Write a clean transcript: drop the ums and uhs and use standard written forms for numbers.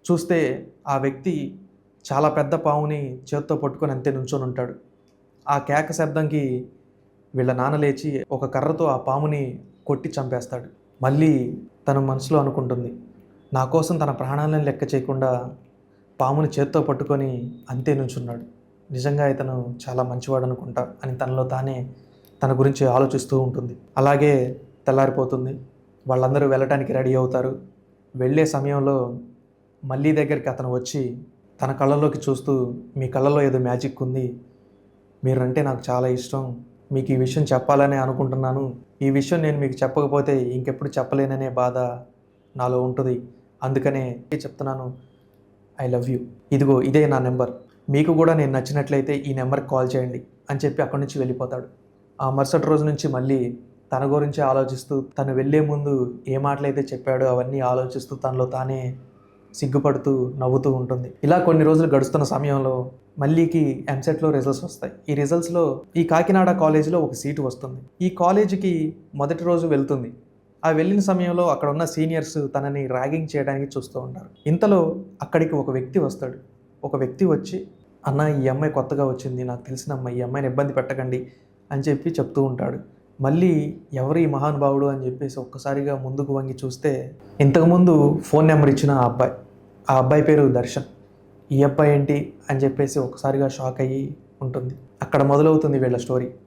చూస్తే ఆ వ్యక్తి చాలా పెద్ద పాముని చేత్తో పట్టుకొని అంతే నుంచొని ఉంటాడు. ఆ కేక శబ్దంకి వీళ్ళ నాన్న లేచి ఒక కర్రతో ఆ పాముని కొట్టి చంపేస్తాడు. మళ్ళీ తను మనసులో అనుకుంటుంది, నా కోసం తన ప్రాణాలను లెక్క చేయకుండా పాముని చేత్తో పట్టుకొని అంతే నుంచున్నాడు. నిజంగా ఇతను చాలా మంచివాడు అనుకుంటా అని తనలో తానే తన గురించి ఆలోచిస్తూ ఉంటుంది. అలాగే తెల్లారిపోతుంది. వాళ్ళందరూ వెళ్ళటానికి రెడీ అవుతారు. వెళ్ళే సమయంలో మళ్ళీ దగ్గరికి అతను వచ్చి తన కళ్ళలోకి చూస్తూ, మీ కళ్ళలో ఏదో మ్యాజిక్ ఉంది, మీరంటే నాకు చాలా ఇష్టం, మీకు ఈ విషయం చెప్పాలనే అనుకుంటున్నాను, ఈ విషయం నేను మీకు చెప్పకపోతే ఇంకెప్పుడు చెప్పలేననే బాధ నాలో ఉంటుంది, అందుకనే చెప్తున్నాను, ఐ లవ్ యూ, ఇదిగో ఇదే నా నెంబర్, మీకు కూడా నేను నచ్చినట్లయితే ఈ నెంబర్కి కాల్ చేయండి అని చెప్పి అక్కడి నుంచి వెళ్ళిపోతాడు. ఆ మరుసటి రోజు నుంచి మళ్ళీ తన గురించి ఆలోచిస్తూ, తను వెళ్ళే ముందు ఏ మాటలైతే చెప్పాడో అవన్నీ ఆలోచిస్తూ తనలో తానే సిగ్గుపడుతూ నవ్వుతూ ఉంటుంది. ఇలా కొన్ని రోజులు గడుస్తున్న సమయంలో మళ్ళీకి ఎంసెట్లో రిజల్ట్స్ వస్తాయి. ఈ రిజల్ట్స్లో ఈ కాకినాడ కాలేజీలో ఒక సీటు వస్తుంది. ఈ కాలేజీకి మొదటి రోజు వెళ్తుంది. ఆ వెళ్ళిన సమయంలో అక్కడ ఉన్న సీనియర్స్ తనని ర్యాగింగ్ చేయడానికి చూస్తూ ఉంటారు. ఇంతలో అక్కడికి ఒక వ్యక్తి వస్తాడు. ఒక వ్యక్తి వచ్చి, అన్న ఈ అమ్మాయి కొత్తగా వచ్చింది, నాకు తెలిసిన అమ్మాయి, ఈ అమ్మాయిని ఇబ్బంది పెట్టకండి అని చెప్పి చెప్తూ ఉంటాడు. మళ్ళీ ఎవరు ఈ మహానుభావుడు అని చెప్పేసి ఒక్కసారిగా ముందుకు వంగి చూస్తే ఇంతకుముందు ఫోన్ నెంబర్ ఇచ్చిన ఆ అబ్బాయి పేరు దర్శన్. ఈ అబ్బాయి ఏంటి అని చెప్పేసి ఒకసారిగా షాక్ అయ్యి ఉంటుంది. అక్కడ మొదలవుతుంది వీళ్ళ స్టోరీ.